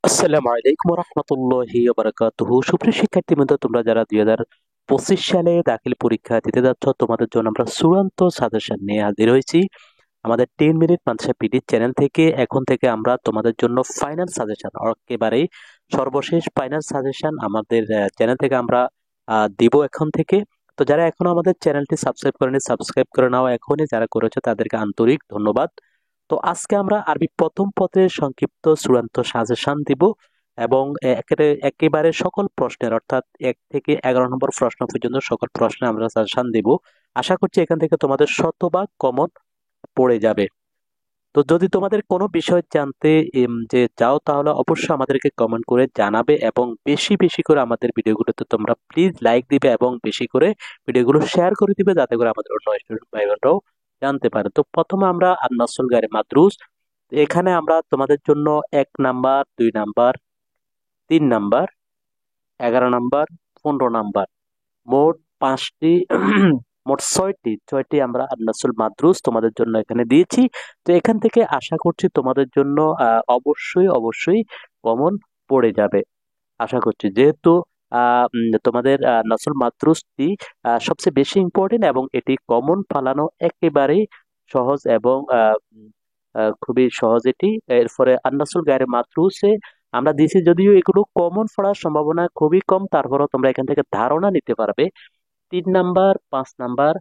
আসসালামু আলাইকুম রহমতুল্লাহি বারাকাতুহু। সুপ্রিয় শিক্ষার্থীবৃন্দ, তোমরা যারা 2025 সালে দাখিল পরীক্ষা দিতে যাচ্ছ, তোমাদের জন্য আমরা চূড়ান্ত সাজেশন নিয়ে হাজির হয়েছি আমাদের 10 মিনিট মাদ্রাসা পিডি চ্যানেল থেকে। এখন থেকে আমরা তোমাদের জন্য ফাইনাল সাজেশন, একেবারে সর্বশেষ ফাইনাল সাজেশন আমাদের চ্যানেল থেকে আমরা দিব এখন থেকে। তো যারা এখনো আমাদের চ্যানেলটি সাবস্ক্রাইব করেনি, সাবস্ক্রাইব করে নাও এখনই। যারা করেছে তাদেরকে আন্তরিক ধন্যবাদ। তো আজকে আমরা আরবি প্রথম পত্রের সংক্ষিপ্ত চূড়ান্ত সাজেশন দিব এবং একেবারে সকল প্রশ্নের, অর্থাৎ 1 থেকে 11 নম্বর প্রশ্ন পর্যন্ত সকল প্রশ্নে আমরা সাজেশন দিব। আশা করছি এখান থেকে তোমাদের শতভাগ কমন পড়ে যাবে। তো যদি তোমাদের কোনো বিষয় জানতে যে চাও, তাহলে অবশ্যই আমাদেরকে কমেন্ট করে জানাবে এবং বেশি বেশি করে আমাদের ভিডিওগুলোতে তোমরা প্লিজ লাইক দিবে এবং বেশি করে ভিডিওগুলো শেয়ার করে দিবে, যাতে করে আমাদের অন্য স্টুডেন্ট ভাই বোনরাও জানতে পারে। তো প্রথমে আমরা আন-নাসল গায়রে মাদ্রুস, এখানে আমরা তোমাদের জন্য 1 number, 2 number, 3 number, 11 number, 15 number, মোট 5টি মোট ছয়টি আমরা আন-নাসল মাদ্রুস তোমাদের জন্য এখানে দিয়েছি। তো এখান থেকে আশা করছি তোমাদের জন্য অবশ্যই অবশ্যই কমন পড়ে যাবে আশা করছি, যেহেতু তোমাদের নসল মাদ্রুসটি সবচেয়ে বেশি ইম্পর্টেন্ট এবং এটি কমন ফালানো একেবারেই সহজ এবং খুবই সহজ এটি। এরপরে আন্নাসুল গায়রে মাদ্রুসে আমরা দিয়েছি, যদিও এগুলো কমন পড়ার সম্ভাবনা খুবই কম, তারপরেও তোমরা এখান থেকে ধারণা নিতে পারবে। 3 number, 5 number,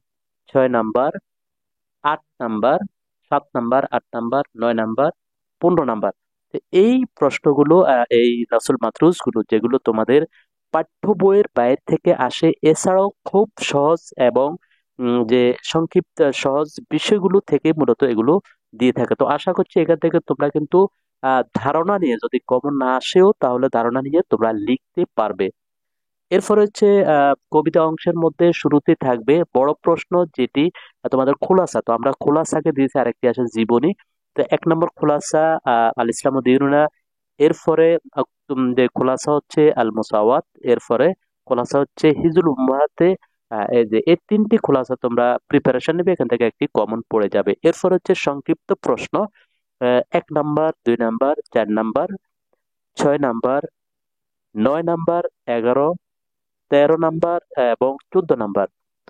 6 number, 8 number, 7 number, 8 number, 9 number, 15 number. তো এই প্রশ্নগুলো, এই রাসুল মাদ্রুস গুলো, যেগুলো তোমাদের পাঠ্য বইয়ের বাইরে থেকে আসে, এছাড়াও খুব সহজ এবং যে সংক্ষিপ্ত সহজ বিষয়গুলো থেকে মূলত এগুলো দিয়ে থাকে। তো আশা করছি এখান থেকে তোমরা কিন্তু ধারণা নিয়ে, যদি কমন না আসেও তাহলে ধারণা নিয়ে তোমরা লিখতে পারবে। এরপর হচ্ছে কবিতা অংশের মধ্যে শুরুতে থাকবে বড় প্রশ্ন, যেটি তোমাদের খোলাসা। তো আমরা খোলাসাকে দিয়েছি, আরেকটি আছে জীবনী। তো 1 নম্বর খোলাসা আল ইসলাম দিনুনা। এরপরে যে খোলাসা হচ্ছে আল মুসাওয়াত। এরপরে খোলাসা হচ্ছে হিজুল উম্মাহাতে। এই যে এই 3টি খোলাসা তোমরা প্রিপারেশন নেবে, এখান থেকে একটি কমন পড়ে যাবে। এরপর হচ্ছে সংক্ষিপ্ত প্রশ্ন, 1 number, 2 number, 4 number, 6 number, 9 number, 11, 13 number এবং 14 নাম্বার।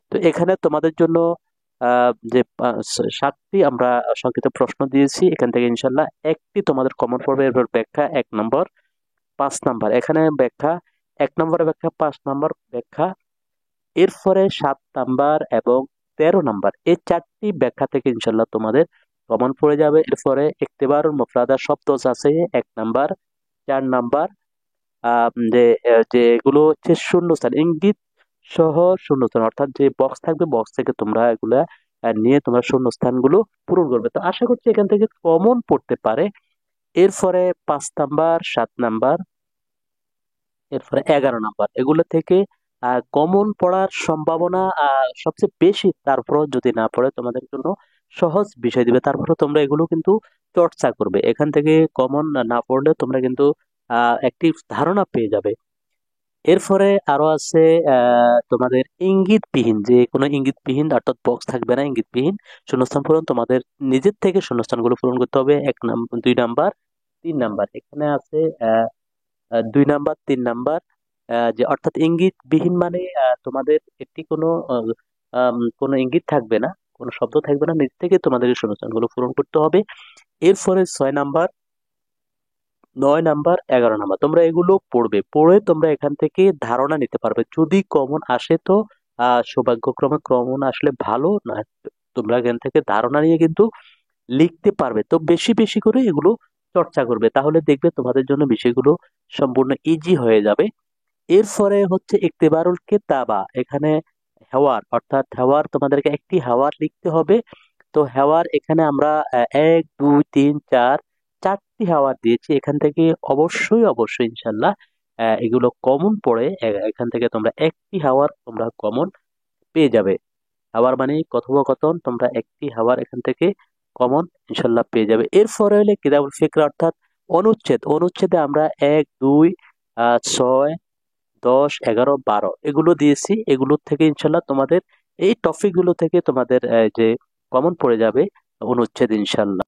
তো এখানে তোমাদের জন্য যে 7টি আমরা সংক্ষিপ্ত প্রশ্ন দিয়েছি, এখান থেকে ইনশাল্লাহ একটি তোমাদের কমন পড়বে। এরপর ব্যাখ্যা 1 নম্বর, 5 নাম্বার, এখানে ব্যাখ্যা 1 নম্বরের ব্যাখ্যা, 5 নম্বর ব্যাখ্যা। এরপরে 7 নাম্বার এবং 13 নাম্বার, এই 4টি ব্যাখ্যা থেকে ইনশাল্লাহ তোমাদের কমন পড়ে যাবে। এরপরে ইকতিবারুল মুফরাদা শব্দ আছে 1 নাম্বার, 4 নাম্বার, যেগুলো হচ্ছে শূন্যস্থান, ইঙ্গিত সহ শূন্যস্থান, অর্থাৎ যে বক্স থাকবে বক্স থেকে তোমরা এগুলা নিয়ে তোমরা শূন্যস্থানগুলো পূরণ করবে। তো আশা করছি এখান থেকে কমন পড়তে পারে। এরপরে 5 নাম্বার, 7 নাম্বার, এরপরে 11 নাম্বার, এগুলো থেকে কমন পড়ার সম্ভাবনা সবচেয়ে বেশি। তারপরও যদি না পড়ে তোমাদের জন্য সহজ বিষয় দিবে, তারপরে তোমরা এগুলো কিন্তু চর্চা করবে। এখান থেকে কমন না পড়লে তোমরা কিন্তু একটি ধারণা পেয়ে যাবে। এরপরে আরো আছে তোমাদের ইঙ্গিতবিহীন, যে কোনো ইঙ্গিতবিহীন, অর্থাৎ বক্স থাকবে না, ইঙ্গিতবিহীন শূন্যস্থান পূরণ তোমাদের নিজের থেকে শূন্যস্থানগুলো পূরণ করতে হবে। 1 নাম্বার, 2 নাম্বার, 3 নাম্বার, এখানে আছে 2 নাম্বার, 3 নাম্বার, যে অর্থাৎ ইঙ্গিতবিহীন মানে তোমাদের একটি কোনো ইঙ্গিত থাকবে না, কোনো শব্দ থাকবে না, নিজ থেকে তোমাদের এই শূন্যস্থানগুলো পূরণ করতে হবে। এরপরে 6 নাম্বার, 9 নাম্বার, 11 নাম্বার, তোমরা এগুলো পড়বে, পড়ে তোমরা এখান থেকে ধারণা নিতে পারবে। যদি কমন আসে তো সৌভাগ্যক্রমে কমন আসলে ভালো, না তোমরা এখান থেকে ধারণা নিয়ে কিন্তু লিখতে পারবে। তো বেশি বেশি করে এগুলো চর্চা করবে, তাহলে দেখবে তোমাদের জন্য বিষয়গুলো সম্পূর্ণ ইজি হয়ে যাবে। এরপরে হচ্ছে ইকতিবারুল কিতাবা, এখানে হেওয়ার, অর্থাৎ হেওয়ার, তোমাদেরকে একটি হেওয়ার লিখতে হবে। তো হেওয়ার এখানে আমরা 1, 2, 3, 4, 4টি হেওয়ার দিয়েছি। এখান থেকে অবশ্যই অবশ্যই ইনশাল্লাহ এগুলো কমন পড়ে, এখান থেকে তোমরা একটি হেওয়ার তোমরা কমন পেয়ে যাবে। হাওয়ার মানে কথোপকথন, তোমরা একটি হাওয়ার এখান থেকে কমন ইনশাল্লাহ পেয়ে যাবে। এরপরে হলে কিতাবুল ফিকরা, অর্থাৎ অনুচ্ছেদ। অনুচ্ছেদে আমরা 1, 2, 6, 10, 11, 12 এগুলো দিয়েছি। এগুলোর থেকে ইনশাল্লাহ তোমাদের এই টপিক গুলো থেকে তোমাদের যে কমন পড়ে যাবে অনুচ্ছেদ ইনশাল্লাহ।